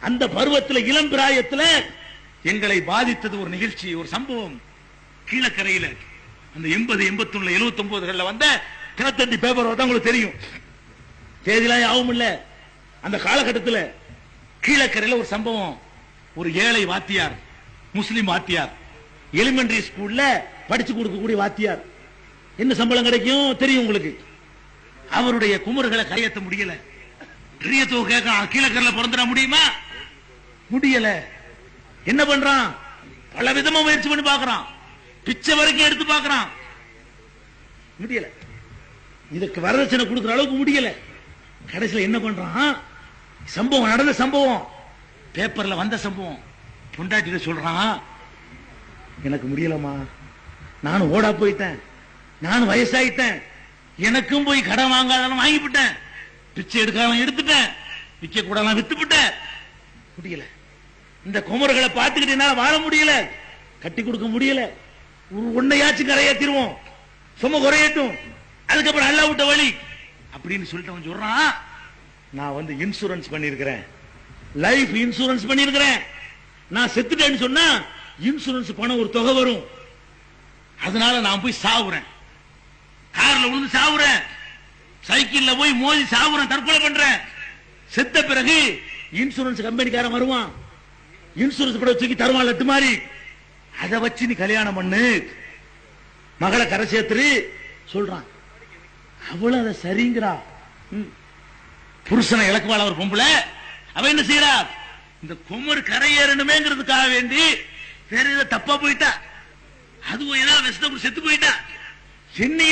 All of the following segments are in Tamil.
அந்த பருவத்தில் இளம் பிராயத்தில் எங்களை பாதித்தது ஒரு நிகழ்ச்சி, ஒரு சம்பவம். கீழக்கரையில் அந்த 80, 81, 79 வந்த தினத்தந்தி பேப்பர் தான் உங்களுக்கு தெரியும். தேதிலாம் யாவும் இல்ல. அந்த காலகட்டத்தில் கீழக்கரையில் ஒரு சம்பவம். ஒரு ஏழை வாத்தியார், முஸ்லிம் வாத்தியார், எலிமெண்டரி ஸ்கூல்ல படிச்சு கொடுக்கக்கூடிய வாத்தியார். என்ன சம்பளம் கிடைக்கும் தெரியும் உங்களுக்கு. அவருடைய குமர்களை கையெத்த முடியல. பெரிய தொகை கேட்க கீழக்கரையில் பிறந்துட முடியுமா? முடியல. என்ன பண்றான்? பல விதமா முயற்சி பண்ணி பார்க்கறான். பிச்சை வரைக்கும் எடுத்து பார்க்கறான். முடியல. இதுக்கு வரதட்சணை கொடுக்கிற அளவுக்கு முடியல. கடைசியில் என்ன பண்றான்? சம்பவம் நடந்த சம்பவம், பேப்பர்ல வந்த சம்பவம். பொண்டாட்டிட்ட சொல்றான், எனக்கு முடியலமா, நானும் ஓடா போயிட்டேன், நானும் வயசாயிட்டேன், எனக்கும் போய் கடன் வாங்காதெல்லாம் வாங்கிவிட்டேன், பிச்சை எடுக்கலாம் எடுத்துட்டேன், விற்க கூடலாம் வித்துவிட்டேன், முடியல. இந்த குமர்களை பார்த்துக்கிட்டு என்னால வாழ முடியல, கட்டி கொடுக்க முடியல, உன்னையாச்சும் கரையேற்றிடுவோம், சும்மா குறையட்டும், அதுக்கப்புறம் அல்லா விட்ட வழி அப்படின்னு சொல்லிட்டு அவன் சொல்றான், நான் வந்து இன்சூரன்ஸ் பண்ணிருக்கிறேன், லைஃப் இன்சூரன்ஸ் பண்ணிருக்கிறேன், நான் செத்துட்டேன்னு சொன்னா இன்சூரன்ஸ் பணம் ஒரு தொகை வரும், அதனால நான் போய் சாவுறேன், கார்ல விழுந்து சாவுறேன், சைக்கிள்ல போய் மோதி சாவுறேன், தற்கொலை பண்றேன், செத்த பிறகு இன்சூரன்ஸ் கம்பெனிக்காரன் வருவான், இன்சூரன்ஸ் படம் தூக்கி தருவான் லட்டு மாதிரி, அதை வச்சு நீ கல்யாணம் பண்ணு, மகளை கரை சேர்த்து சொல்றான். அவளும் அதை சரிங்கிறா. புருஷனை இலக்குவாள் ஒரு பொம்பளை. அவ என்ன செய்யறா? இந்த குமர் கரையேறணுமேங்கிறதுக்காக வேண்டி வேற ஏதோ தப்பா போயிட்டா, அதுவும் ஏதாவது விஷத்தை செத்து போயிட்டா,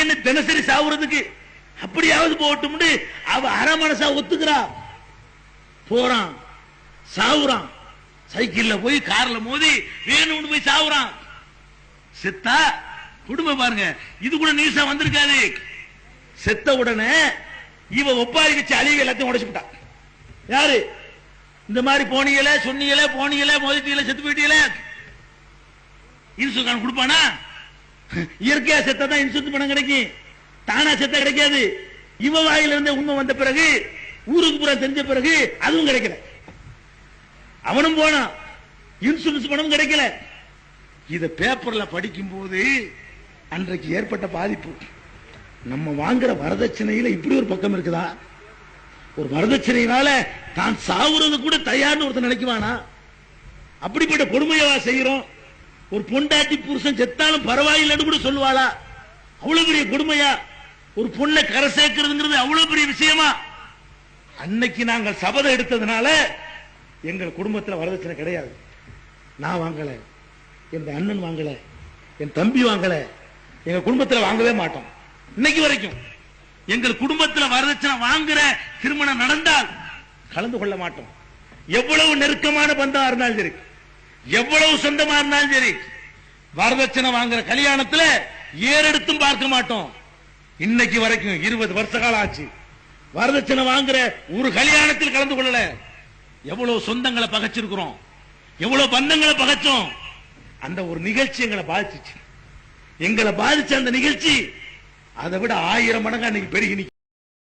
என்ன தினசரி சாவுறதுக்கு அப்படியாவது போகட்டும் அவ அரை மனசா ஒத்துக்கிறா. போறான், சாவுறான், சைக்கிள்ல போய் கார்ல மோதி வேணும்னு போய் சாவுறான். செத்தா குடும்பம் பாருங்க, இது கூட நியூஸா வந்திருக்காது. செத்த உடனே இவ ஒப்பாரி வச்சு அழிவு எல்லாத்தையும் உடைச்சுட்டா. யாரு? இந்த மாதிரி போனீங்கள, சொன்னீங்கள, போனீங்கள, மோதிட்டீங்கள, செத்து போயிட்டீங்கள, இன்சூரன்ஸ் கொடுப்பானா? இயற்கையா செத்தான் இன்சூரன்ஸ் பணம் கிடைக்கும், தானா செத்த கிடைக்காது. இவ வாயில இருந்து உண்மை வந்த பிறகு, ஊருக்கு பூரா தெரிஞ்ச பிறகு அதுவும் கிடைக்கல. அவனும் போனான், இன்சூரன்ஸ் பணம் கிடைக்கல. இத பேப்பர்ல படிக்கும் போது அன்றைக்கு ஏற்பட்ட பாதிப்பு, நம்ம வாங்குற வரதட்சணையில இப்படி ஒரு பக்கம் இருக்குதா? ஒரு வரதட்சணையினால தான் சாவுறது கூட தயார்னு ஒருத்தர் நினைக்குவானா? அப்படிப்பட்ட கொடுமையவா செய்யறோம்? ஒரு பொண்டாட்டி புருஷன் செத்தாலும் பரவாயில்லைன்னு கூட சொல்லுவாளா? அவ்வளவு பெரிய கொடுமையா? ஒரு பொண்ணை கரை சேர்க்கிறதுங்கிறது அவ்வளவு பெரிய விஷயமா? அன்னைக்கு நாங்கள் சபதம் எடுத்ததுனால எங்கள் குடும்பத்தில் வரதட்சணை கிடையாது. நான் வாங்கல, என் அண்ணன் வாங்கல, என் தம்பி வாங்கல, எங்க குடும்பத்தில் வாங்கவே மாட்டோம். இன்னைக்கு வரைக்கும் எங்கள் குடும்பத்தில் வரதட்சணை வாங்குற திருமணம் நடந்தால் கலந்து கொள்ள மாட்டோம். எவ்வளவு நெருக்கமான பந்தமா இருந்தாலும் சரி, எவ்வளவு சொந்தமா இருந்தாலும் சரி, வரதட்சணை வாங்குற கல்யாணத்தில் ஏறெடுத்தும் பார்க்க மாட்டோம். இன்னைக்கு வரைக்கும் 20 வருஷ காலம் ஆச்சு, வரதட்சணை வாங்குற ஒரு கல்யாணத்தில் கலந்து கொள்ளல. எவ்வளவு சொந்தங்களை பகைச்சிருக்கிறோம், எவ்வளவு பந்தங்களை பகைச்சோம். அந்த ஒரு நிகழ்ச்சி எங்களை பாதிச்சு, எங்களை பாதிச்ச அந்த நிகழ்ச்சி அதை விட 1000 மடங்கு அன்னைக்கு பெருகி